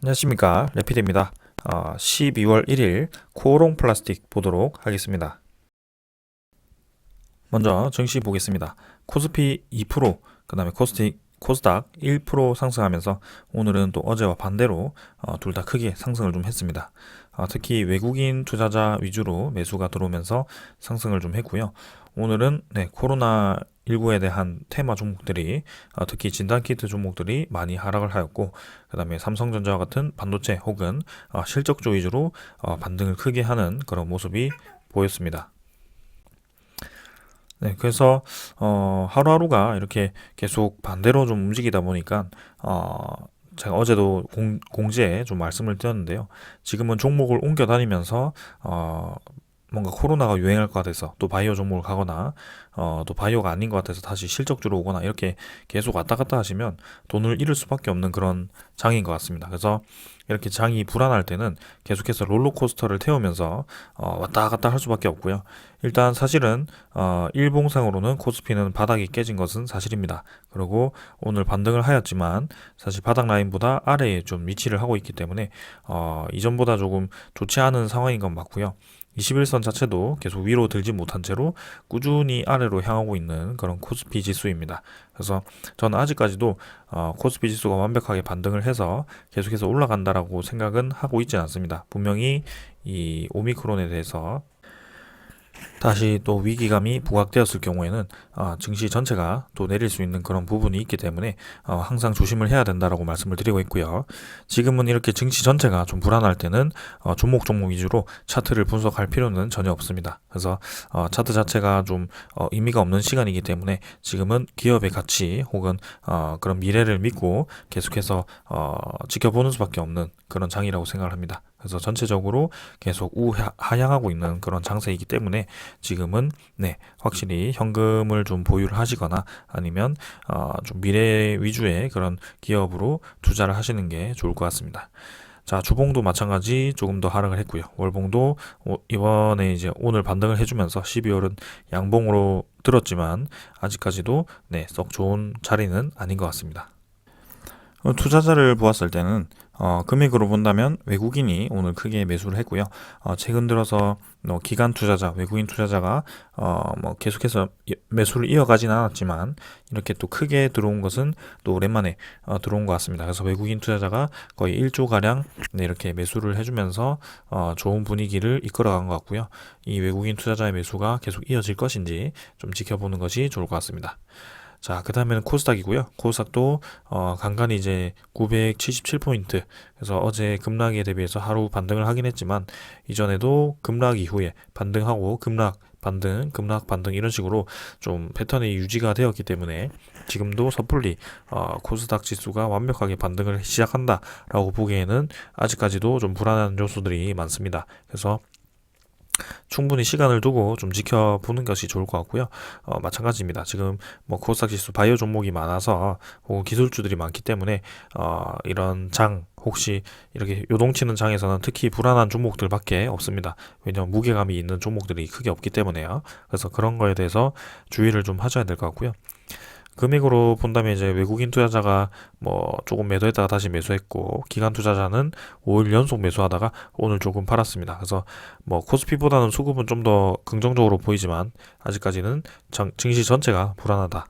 안녕하십니까, 레피드입니다. 12월 1일 코오롱 플라스틱 보도록 하겠습니다. 먼저 증시 보겠습니다. 코스피 2%, 그 다음에 코스닥 1% 상승하면서 오늘은 또 어제와 반대로 둘 다 크게 상승을 좀 했습니다. 특히 외국인 투자자 위주로 매수가 들어오면서 상승을 좀 했고요. 오늘은 코로나19에 대한 테마 종목들이 특히 진단키트 종목들이 많이 하락을 하였고, 그 다음에 삼성전자와 같은 반도체 혹은 실적주 위주로 반등을 크게 하는 그런 모습이 보였습니다. 그래서 하루하루가 이렇게 계속 반대로 좀 움직이다 보니까 제가 어제도 공지에 좀 말씀을 드렸는데요. 지금은 종목을 옮겨 다니면서 뭔가 코로나가 유행할 것 같아서 또 바이오 종목을 가거나 또 바이오가 아닌 것 같아서 다시 실적주로 오거나 이렇게 계속 왔다 갔다 하시면 돈을 잃을 수밖에 없는 그런 장인 것 같습니다. 그래서 이렇게 장이 불안할 때는 계속해서 롤러코스터를 태우면서 왔다 갔다 할 수밖에 없고요. 일단 사실은 일봉상으로는 코스피는 바닥이 깨진 것은 사실입니다. 그리고 오늘 반등을 하였지만 사실 바닥 라인보다 아래에 좀 위치를 하고 있기 때문에 이전보다 조금 좋지 않은 상황인 건 맞고요. 21선 자체도 계속 위로 들지 못한 채로 꾸준히 아래로 향하고 있는 그런 코스피 지수입니다. 그래서 저는 아직까지도 코스피 지수가 완벽하게 반등을 해서 계속해서 올라간다라고 생각은 하고 있지는 않습니다. 분명히 이 오미크론에 대해서 다시 또 위기감이 부각되었을 경우에는 증시 전체가 또 내릴 수 있는 그런 부분이 있기 때문에 항상 조심을 해야 된다라고 말씀을 드리고 있고요. 지금은 이렇게 증시 전체가 좀 불안할 때는 종목 위주로 차트를 분석할 필요는 전혀 없습니다. 그래서 차트 자체가 좀 의미가 없는 시간이기 때문에 지금은 기업의 가치 혹은 그런 미래를 믿고 계속해서 지켜보는 수밖에 없는 그런 장이라고 생각을 합니다. 그래서 전체적으로 계속 하향하고 있는 그런 장세이기 때문에 지금은 확실히 현금을 좀 보유를 하시거나 아니면 좀 미래 위주의 그런 기업으로 투자를 하시는 게 좋을 것 같습니다. 자, 주봉도 마찬가지 조금 더 하락을 했고요. 월봉도 이번에 이제 오늘 반등을 해주면서 12월은 양봉으로 들었지만 아직까지도 썩 좋은 자리는 아닌 것 같습니다. 투자자를 보았을 때는 금액으로 본다면 외국인이 오늘 크게 매수를 했고요. 최근 들어서 기관 투자자, 외국인 투자자가 계속해서 매수를 이어가진 않았지만 이렇게 또 크게 들어온 것은 또 오랜만에 들어온 것 같습니다. 그래서 외국인 투자자가 거의 1조 가량 이렇게 매수를 해주면서 좋은 분위기를 이끌어간 것 같고요. 이 외국인 투자자의 매수가 계속 이어질 것인지 좀 지켜보는 것이 좋을 것 같습니다. 자, 그 다음에는 코스닥이고요. 코스닥도 간간히 이제 977포인트. 그래서 어제 급락에 대비해서 하루 반등을 하긴 했지만 이전에도 급락 이후에 반등하고 급락 반등, 급락 반등 이런 식으로 좀 패턴이 유지가 되었기 때문에 지금도 섣불리 코스닥 지수가 완벽하게 반등을 시작한다라고 보기에는 아직까지도 좀 불안한 요소들이 많습니다. 그래서 충분히 시간을 두고 좀 지켜보는 것이 좋을 것 같고요. 마찬가지입니다. 지금 뭐 코스닥 지수 바이오 종목이 많아서 혹은 기술주들이 많기 때문에 이런 장 혹시 이렇게 요동치는 장에서는 특히 불안한 종목들밖에 없습니다. 왜냐하면 무게감이 있는 종목들이 크게 없기 때문에요. 그래서 그런 거에 대해서 주의를 좀 하셔야 될 것 같고요. 금액으로 본다면 이제 외국인 투자자가 뭐 조금 매도했다가 다시 매수했고, 기관 투자자는 5일 연속 매수하다가 오늘 조금 팔았습니다. 그래서 뭐 코스피보다는 수급은 좀 더 긍정적으로 보이지만 아직까지는 증시 전체가 불안하다.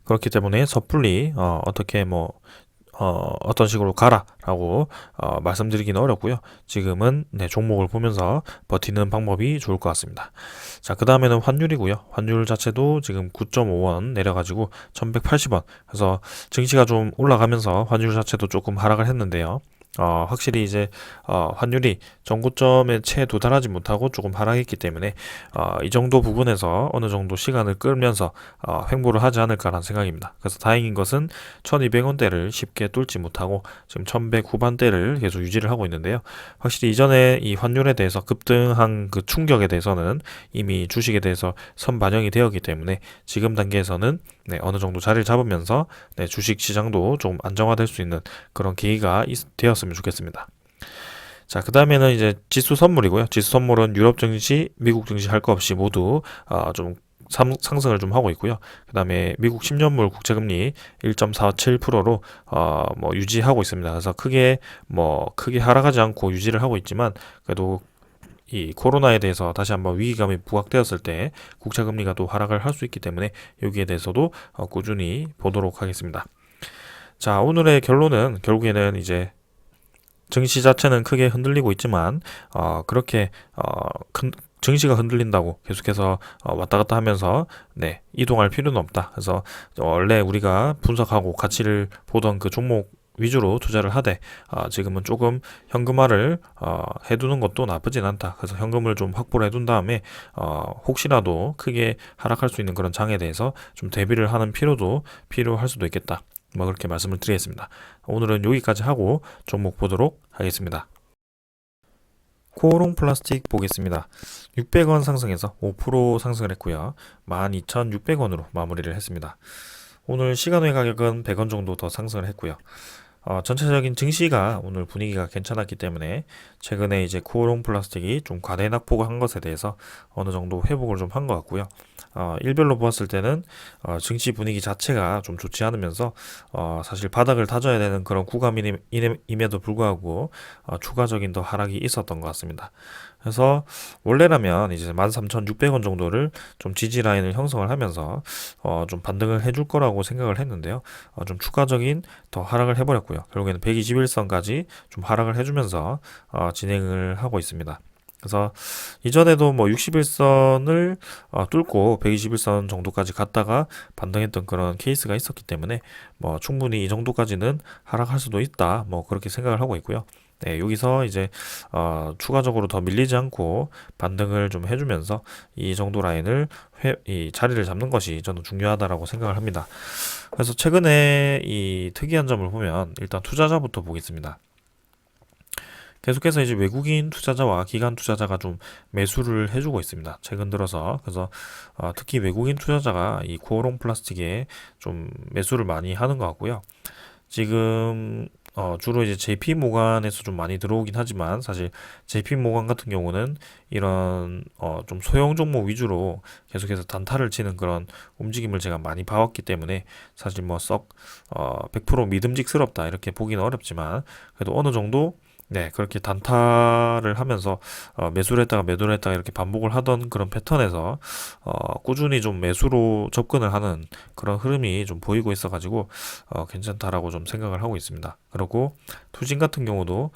그렇기 때문에 섣불리 어떻게 어떤 식으로 가라라고 말씀드리기는 어렵고요. 지금은 종목을 보면서 버티는 방법이 좋을 것 같습니다. 자, 그 다음에는 환율이고요. 환율 자체도 지금 9.5원 내려가지고 1180원. 그래서 증시가 좀 올라가면서 환율 자체도 조금 하락을 했는데요. 확실히 이제 환율이 전고점에 채 도달하지 못하고 조금 하락했기 때문에 이 정도 부분에서 어느 정도 시간을 끌면서 횡보를 하지 않을까라는 생각입니다. 그래서 다행인 것은 1200원대를 쉽게 뚫지 못하고 지금 1100 후반대를 계속 유지를 하고 있는데요. 확실히 이전에 이 환율에 대해서 급등한 그 충격에 대해서는 이미 주식에 대해서 선반영이 되었기 때문에 지금 단계에서는 어느 정도 자리를 잡으면서 주식 시장도 좀 안정화될 수 있는 그런 계기가 되었으면 좋겠습니다. 자, 그 다음에는 이제 지수 선물이고요. 지수 선물은 유럽 증시, 미국 증시 할 거 없이 모두 좀 상승을 좀 하고 있고요. 그다음에 미국 10년물 국채금리 1.47%로 뭐 유지하고 있습니다. 그래서 크게 하락하지 않고 유지를 하고 있지만 그래도 이 코로나에 대해서 다시 한번 위기감이 부각되었을 때 국채금리가 또 하락을 할 수 있기 때문에 여기에 대해서도 꾸준히 보도록 하겠습니다. 자, 오늘의 결론은 결국에는 이제 증시 자체는 크게 흔들리고 있지만 그렇게 증시가 흔들린다고 계속해서 왔다 갔다 하면서 이동할 필요는 없다. 그래서 원래 우리가 분석하고 가치를 보던 그 종목 위주로 투자를 하되 지금은 조금 현금화를 해두는 것도 나쁘진 않다. 그래서 현금을 좀 확보를 해둔 다음에 혹시라도 크게 하락할 수 있는 그런 장에 대해서 좀 대비를 하는 필요도 필요할 수도 있겠다. 뭐 그렇게 말씀을 드리겠습니다. 오늘은 여기까지 하고 종목 보도록 하겠습니다. 코오롱 플라스틱 보겠습니다. 600원 상승해서 5% 상승을 했고요. 12,600원으로 마무리를 했습니다. 오늘 시간외 가격은 100원 정도 더 상승을 했고요. 전체적인 증시가 오늘 분위기가 괜찮았기 때문에 최근에 이제 코오롱 플라스틱이 좀 과대 낙폭한 것에 대해서 어느 정도 회복을 좀 한 것 같고요. 일별로 보았을 때는 증시 분위기 자체가 좀 좋지 않으면서 사실 바닥을 다져야 되는 그런 구간임에도 불구하고 추가적인 더 하락이 있었던 것 같습니다. 그래서 원래라면 이제 13,600원 정도를 좀 지지 라인을 형성을 하면서 좀 반등을 해줄 거라고 생각을 했는데요. 좀 추가적인 더 하락을 해버렸고요. 결국에는 121선까지 좀 하락을 해주면서 진행을 하고 있습니다. 그래서 이전에도 뭐 61선을 뚫고 121선 정도까지 갔다가 반등했던 그런 케이스가 있었기 때문에 뭐 충분히 이 정도까지는 하락할 수도 있다. 뭐 그렇게 생각을 하고 있고요. 여기서 이제 추가적으로 더 밀리지 않고 반등을 좀 해주면서 이 정도 라인을 이 자리를 잡는 것이 저는 중요하다라고 생각을 합니다. 그래서 최근에 이 특이한 점을 보면 일단 투자자부터 보겠습니다. 계속해서 이제 외국인 투자자와 기관 투자자가 좀 매수를 해주고 있습니다. 최근 들어서. 그래서 특히 외국인 투자자가 이 코오롱 플라스틱에 좀 매수를 많이 하는 것 같고요. 지금 주로 이제 JP 모간에서 좀 많이 들어오긴 하지만 사실 JP 모간 같은 경우는 이런 좀 소형 종목 위주로 계속해서 단타를 치는 그런 움직임을 제가 많이 봐왔기 때문에 사실 뭐 썩 100% 믿음직스럽다 이렇게 보기는 어렵지만 그래도 어느 정도 그렇게 단타를 하면서 매수를 했다가 매도를 했다가 이렇게 반복을 하던 그런 패턴에서 꾸준히 좀 매수로 접근을 하는 그런 흐름이 좀 보이고 있어가지고 괜찮다라고 좀 생각을 하고 있습니다. 그리고 투진 같은 경우도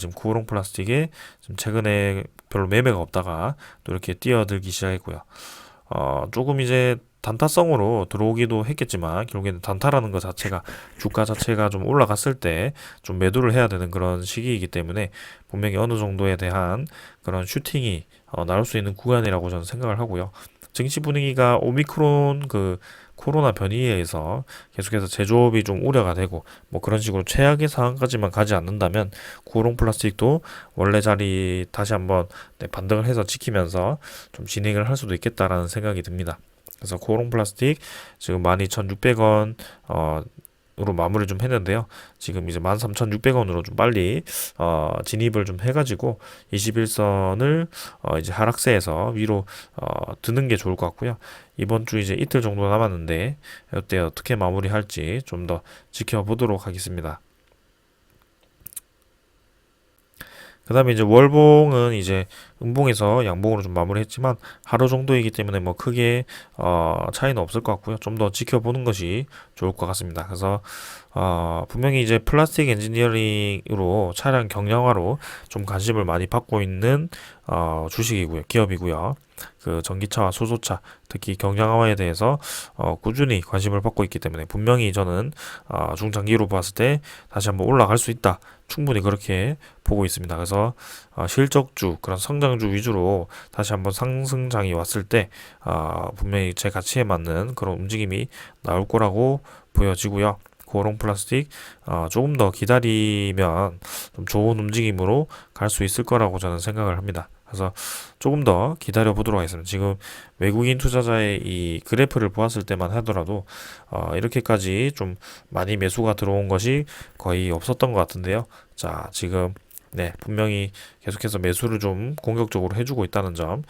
지금 구호롱 플라스틱에 지금 최근에 별로 매매가 없다가 또 이렇게 뛰어들기 시작했고요. 조금 이제 단타성으로 들어오기도 했겠지만 결국에는 단타라는 것 자체가 주가 자체가 좀 올라갔을 때 좀 매도를 해야 되는 그런 시기이기 때문에 분명히 어느 정도에 대한 그런 슈팅이 나올 수 있는 구간이라고 저는 생각을 하고요. 증시 분위기가 오미크론 그 코로나 변이에 의해서 계속해서 제조업이 좀 우려가 되고 뭐 그런 식으로 최악의 상황까지만 가지 않는다면 구호롱 플라스틱도 원래 자리 다시 한번 반등을 해서 지키면서 좀 진행을 할 수도 있겠다라는 생각이 듭니다. 그래서 코오롱 플라스틱 지금 12,600원 으로 마무리 좀 했는데요. 지금 이제 13,600원으로 좀 빨리 진입을 좀 해가지고 21선을 이제 하락세에서 위로 드는 게 좋을 것 같고요. 이번 주 이제 이틀 정도 남았는데 이때 어떻게 마무리할지 좀 더 지켜보도록 하겠습니다. 그 다음에 이제 월봉은 이제 음봉에서 양봉으로 좀 마무리했지만 하루 정도이기 때문에 뭐 크게 차이는 없을 것 같고요. 좀 더 지켜보는 것이 좋을 것 같습니다. 그래서 분명히 이제 플라스틱 엔지니어링으로 차량 경량화로 좀 관심을 많이 받고 있는 주식이고요, 기업이고요. 그 전기차와 수소차, 특히 경량화에 대해서 꾸준히 관심을 받고 있기 때문에 분명히 저는 중장기로 봤을 때 다시 한번 올라갈 수 있다. 충분히 그렇게 보고 있습니다. 그래서 실적주, 그런 성장주 위주로 다시 한번 상승장이 왔을 때 분명히 제 가치에 맞는 그런 움직임이 나올 거라고 보여지고요. 고롱 플라스틱 조금 더 기다리면 좀 좋은 움직임으로 갈 수 있을 거라고 저는 생각을 합니다. 그래서 조금 더 기다려 보도록 하겠습니다. 지금 외국인 투자자의 이 그래프를 보았을 때만 하더라도 이렇게까지 좀 많이 매수가 들어온 것이 거의 없었던 것 같은데요. 자, 지금 분명히 계속해서 매수를 좀 공격적으로 해주고 있다는 점,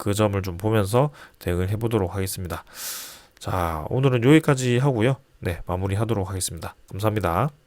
그 점을 좀 보면서 대응을 해보도록 하겠습니다. 자, 오늘은 여기까지 하고요. 네, 마무리하도록 하겠습니다. 감사합니다.